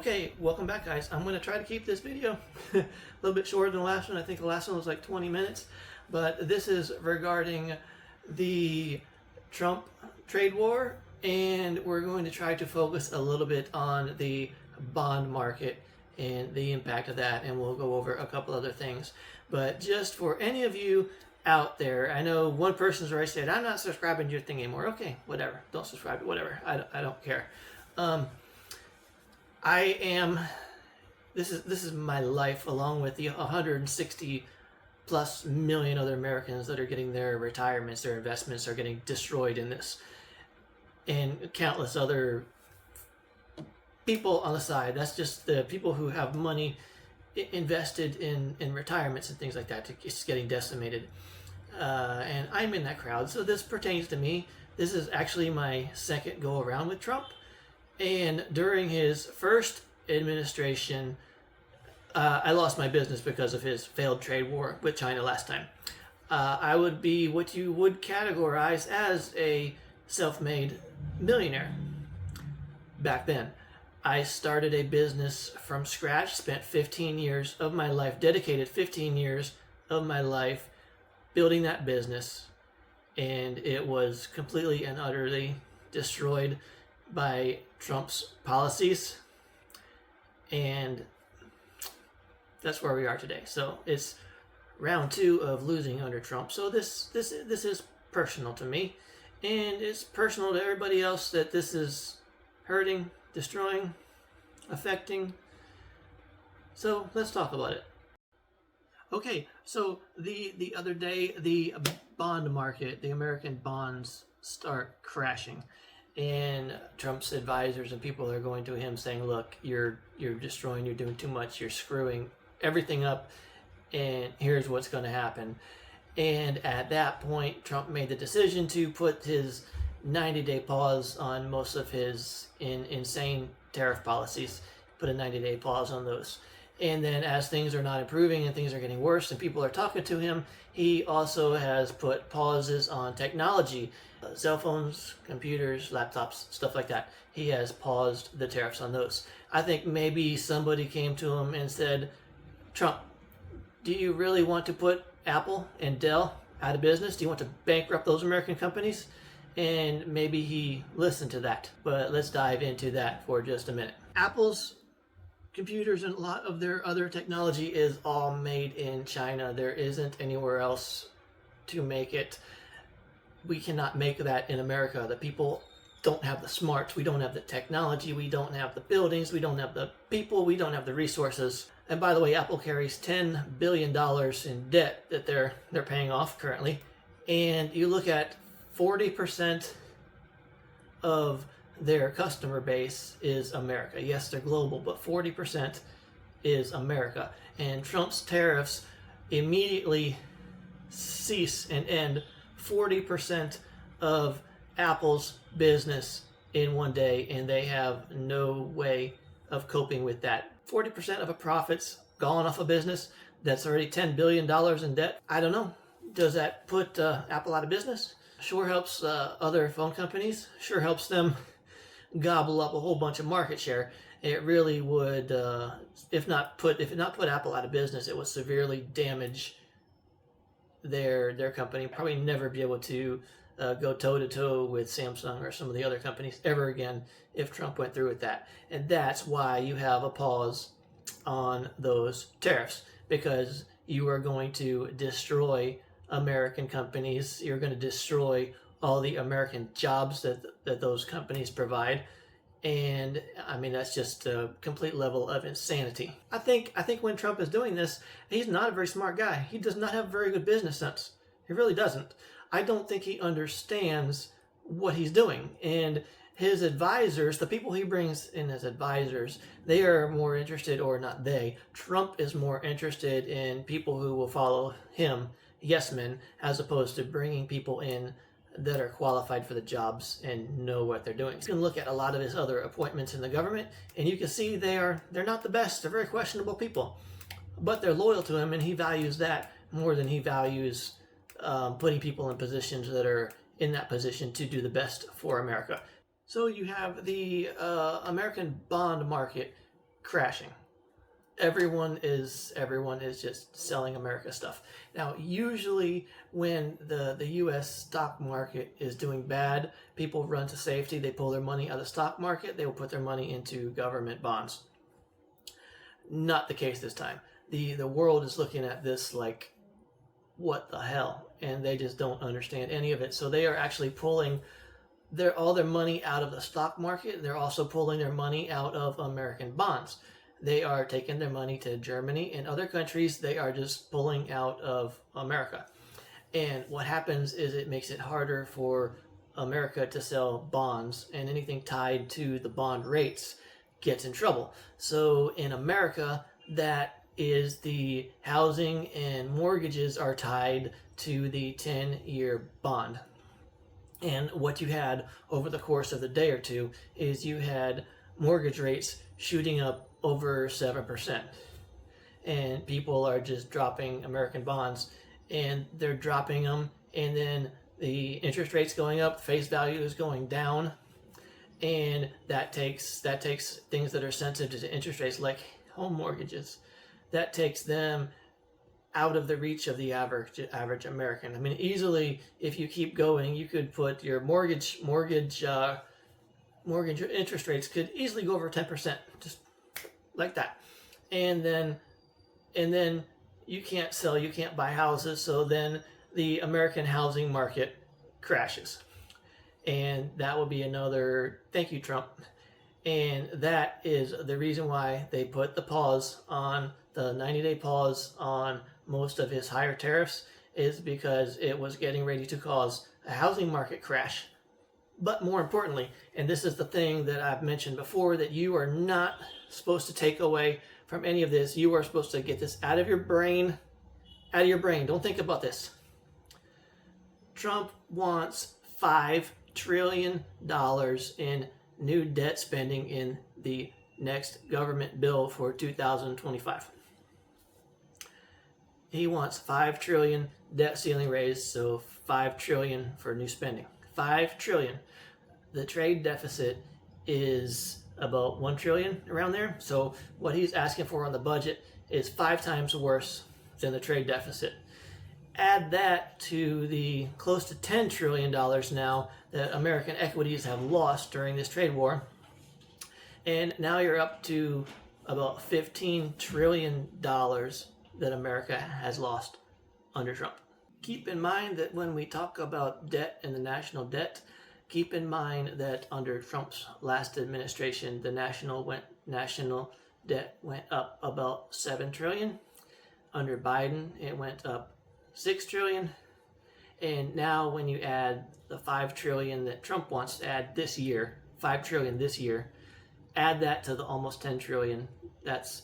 Okay, welcome back, guys. I'm going to try to keep this video a little bit shorter than the last one. I think the last one was like 20 minutes, but this is regarding the Trump trade war, and we're going to try to focus a little bit on the bond market and the impact of that, and we'll go over a couple other things. But just for any of you out there, I know one person's already said, I'm not subscribing to your thing anymore. Okay, whatever. Don't subscribe, whatever. I don't care. I am, this is my life, along with the 160 plus million other Americans that are getting their retirements, their investments are getting destroyed in this, and countless other people on the side. That's just the people who have money invested in retirements and things like that. It's getting decimated, and I'm in that crowd, so this pertains to me. This is actually my second go around with Trump. And during his first administration, I lost my business because of his failed trade war with China last time. I would be what you would categorize as a self-made millionaire back then. I started a business from scratch, spent 15 years of my life, dedicated 15 years of my life building that business, and it was completely and utterly destroyed by Trump's policies, and that's where we are today. So it's round two of losing under Trump. So this is personal to me, and it's personal to everybody else that this is hurting, destroying, affecting. So let's talk about it. Okay, so the other day, the bond market, the American bonds start crashing. And Trump's advisors and people are going to him saying, look, you're destroying, you're doing too much, you're screwing everything up, and here's what's going to happen. And at that point, Trump made the decision to put his 90-day pause on most of his insane tariff policies, put a 90-day pause on those. And then as things are not improving and things are getting worse and people are talking to him, he also has put pauses on technology, cell phones, computers, laptops, stuff like that. He has paused the tariffs on those. I think maybe somebody came to him and said, Trump, do you really want to put Apple and Dell out of business? Do you want to bankrupt those American companies? And maybe he listened to that. But let's dive into that for just a minute. Apple's computers and a lot of their other technology is all made in China. There isn't anywhere else to make it. We cannot make that in America. The people don't have the smarts. We don't have the technology. We don't have the buildings. We don't have the people. We don't have the resources. And by the way, Apple carries $10 billion in debt that they're paying off currently. And you look at 40% of their customer base is America. Yes, they're global, but 40% is America. And Trump's tariffs immediately cease and end 40% of Apple's business in one day, and they have no way of coping with that. 40% of a profit's gone off a business that's already $10 billion in debt. I don't know. Does that put Apple out of business? Sure helps other phone companies. Sure helps them gobble up a whole bunch of market share. It really would, if not put Apple out of business, it would severely damage their company. Probably never be able to go toe-to-toe with Samsung or some of the other companies ever again if Trump went through with that. And that's why you have a pause on those tariffs, because you are going to destroy American companies. You're going to destroy all the American jobs that those companies provide. And I mean, that's just a complete level of insanity. I think when Trump is doing this, he's not a very smart guy. He does not have very good business sense. He really doesn't. I don't think he understands what he's doing. And his advisors, the people he brings in as advisors, they are more interested, or not they, Trump is more interested in people who will follow him, yes men, as opposed to bringing people in that are qualified for the jobs and know what they're doing. You can look at a lot of his other appointments in the government, and you can see they're not the best. They're very questionable people, but they're loyal to him, and he values that more than he values putting people in positions that are in that position to do the best for America. So you have the American bond market crashing. Everyone is just selling America stuff. Now, usually when the U.S. stock market is doing bad, people run to safety. They pull their money out of the stock market. They will put their money into government bonds. Not the case this time. The world is looking at this like, what the hell? And they just don't understand any of it. So they are actually pulling all their money out of the stock market. They're also pulling their money out of American bonds. They are taking their money to Germany and other countries. They are just pulling out of America. And what happens is it makes it harder for America to sell bonds, and anything tied to the bond rates gets in trouble. So in America, that is the housing and mortgages are tied to the 10-year bond. And what you had over the course of the day or two is you had mortgage rates shooting up over 7%. And people are just dropping American bonds, and they're dropping them, and then the interest rate's going up, face value is going down, and that takes things that are sensitive to interest rates like home mortgages, that takes them out of the reach of the average American. I mean, easily, if you keep going, you could put your mortgage interest rates could easily go over 10%, just like that, and then you can't sell, you can't buy houses, so then the American housing market crashes, and that will be another thank you, Trump. And that is the reason why they put the 90-day pause on most of his higher tariffs, is because it was getting ready to cause a housing market crash. But more importantly, and this is the thing that I've mentioned before, that you are not supposed to take away from any of this. You are supposed to get this out of your brain. Don't think about this. Trump wants $5 trillion in new debt spending in the next government bill for 2025. He wants $5 trillion debt ceiling raised, so $5 trillion for new spending. $5 trillion. The trade deficit is about $1 trillion, around there. So what he's asking for on the budget is 5 times worse than the trade deficit. Add that to the close to $10 trillion now that American equities have lost during this trade war, and now you're up to about $15 trillion that America has lost under Trump. Keep in mind that when we talk about debt and the national debt, keep in mind that under Trump's last administration, the national debt went up about $7 trillion. Under Biden, it went up $6 trillion. And now when you add the $5 trillion that Trump wants to add this year, $5 trillion this year, add that to the almost $10 trillion, that's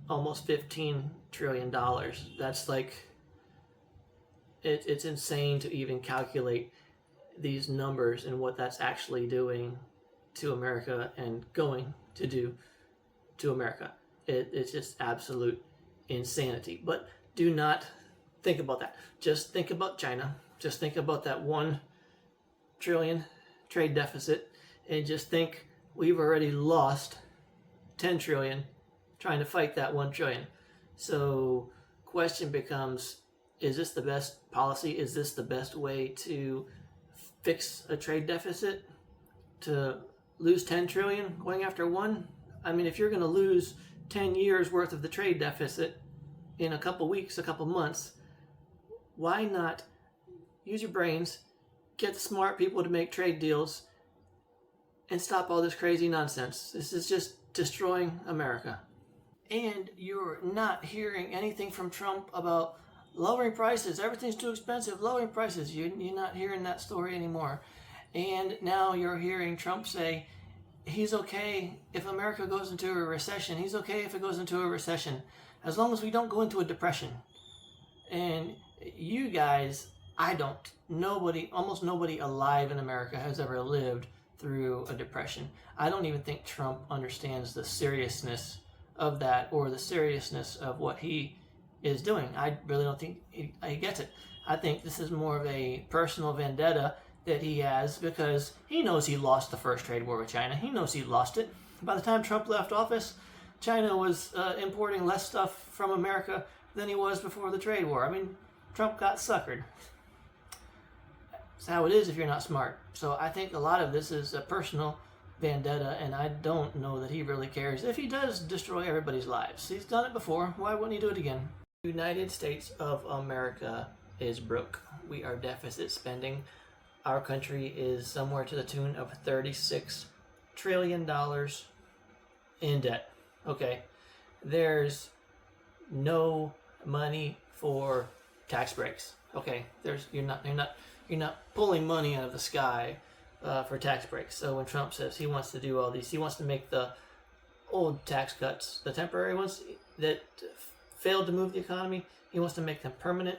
almost $15 trillion. That's like, it's insane to even calculate these numbers and what that's actually doing to America and going to do to America. It's just absolute insanity. But do not think about that. Just think about China. Just think about that $1 trillion trade deficit, and just think we've already lost $10 trillion trying to fight that $1 trillion. So question becomes, is this the best policy? Is this the best way to fix a trade deficit? To lose 10 trillion going after one? I mean, if you're going to lose 10 years worth of the trade deficit in a couple weeks, a couple months, why not use your brains, get smart people to make trade deals, and stop all this crazy nonsense? This is just destroying America. And you're not hearing anything from Trump about lowering prices. Everything's too expensive, lowering prices. You're not hearing that story anymore. And now you're hearing Trump say he's okay if America goes into a recession. He's okay if it goes into a recession, as long as we don't go into a depression. And you guys, almost nobody alive in America has ever lived through a depression. I don't even think Trump understands the seriousness of that, or the seriousness of what he is doing. I really don't think he gets it. I think this is more of a personal vendetta that he has, because he knows he lost the first trade war with China. He knows he lost it. By the time Trump left office, China was importing less stuff from America than he was before the trade war. I mean, Trump got suckered. It's how it is if you're not smart. So I think a lot of this is a personal vendetta, and I don't know that he really cares if he does destroy everybody's lives. He's done it before. Why wouldn't he do it again? The United States of America is broke. We are deficit spending. Our country is somewhere to the tune of $36 trillion in debt. Okay, there's no money for tax breaks. Okay, you're not pulling money out of the sky for tax breaks. So when Trump says he wants to do all these, he wants to make the old tax cuts, the temporary ones that failed to move the economy, he wants to make them permanent.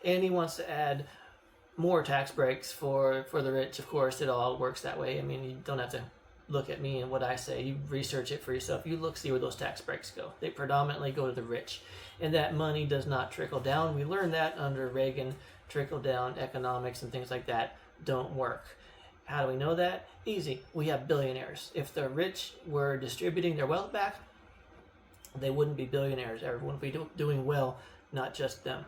And he wants to add more tax breaks for the rich. Of course, it all works that way. I mean, you don't have to look at me and what I say. You research it for yourself. You see where those tax breaks go. They predominantly go to the rich. And that money does not trickle down. We learned that under Reagan. Trickle-down economics and things like that don't work. How do we know that? Easy. We have billionaires. If the rich were distributing their wealth back, they wouldn't be billionaires. Everyone would be doing well, not just them.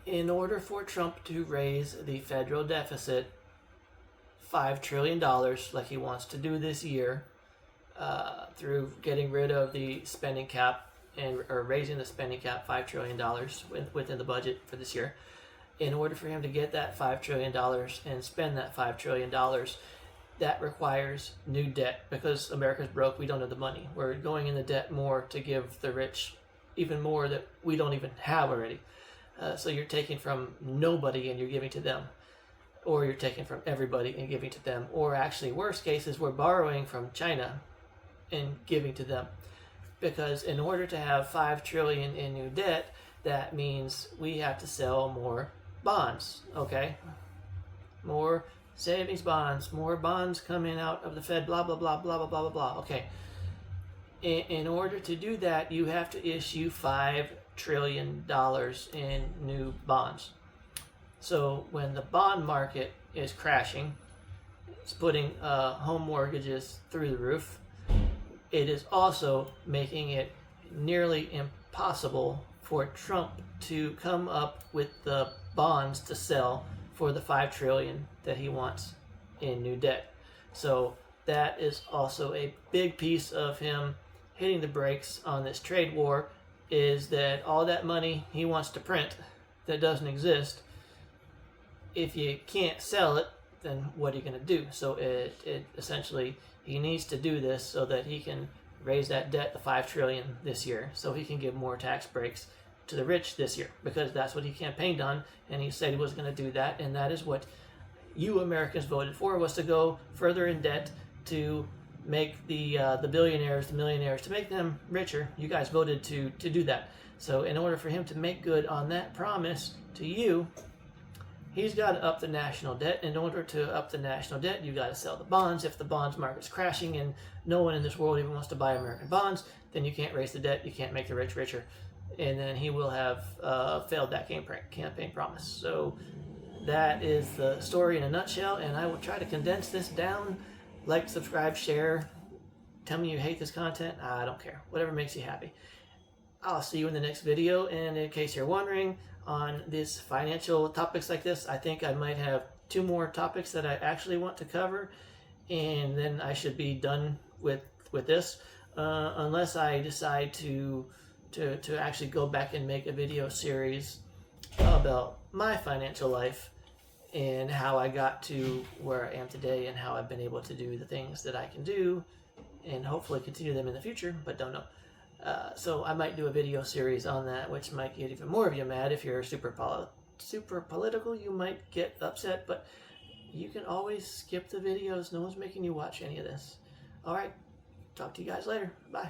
In order for Trump to raise the federal deficit $5 trillion like he wants to do this year through getting rid of the spending cap or raising the spending cap $5 trillion within the budget for this year, in order for him to get that $5 trillion and spend that $5 trillion, that requires new debt because America's broke. We don't have the money. We're going into debt more to give the rich even more that we don't even have already. So you're taking from nobody and you're giving to them, or you're taking from everybody and giving to them, or actually worst cases we're borrowing from China and giving to them, because in order to have $5 trillion in new debt, that means we have to sell more bonds. Okay, more savings bonds, more bonds coming out of the Fed, blah blah blah blah blah blah blah blah. Okay, in order to do that, you have to issue $5 trillion in new bonds. So when the bond market is crashing, it's putting home mortgages through the roof. It is also making it nearly impossible for Trump to come up with the bonds to sell for the $5 trillion that he wants in new debt. So that is also a big piece of him hitting the brakes on this trade war, is that all that money he wants to print that doesn't exist, if you can't sell it, then what are you going to do? So it essentially, he needs to do this so that he can raise that debt to $5 trillion this year, so he can give more tax breaks to the rich this year, because that's what he campaigned on, and he said he was going to do that, and that is what you Americans voted for, was to go further in debt to make the billionaires, the millionaires, to make them richer. You guys voted to do that. So in order for him to make good on that promise to you, he's got to up the national debt. In order to up the national debt, you got to sell the bonds. If the bonds market's crashing and no one in this world even wants to buy American bonds, then you can't raise the debt. You can't make the rich richer. And then he will have failed that campaign promise. So that is the story in a nutshell, and I will try to condense this down. Like, subscribe, share. Tell me you hate this content. I don't care. Whatever makes you happy. I'll see you in the next video. And in case you're wondering, on this financial topics like this, I think I might have 2 more topics that I actually want to cover, and then I should be done with this, unless I decide to actually go back and make a video series about my financial life and how I got to where I am today and how I've been able to do the things that I can do, and hopefully continue them in the future, but don't know. So I might do a video series on that, which might get even more of you mad. If you're super political, you might get upset, but you can always skip the videos. No one's making you watch any of this. All right, talk to you guys later. Bye.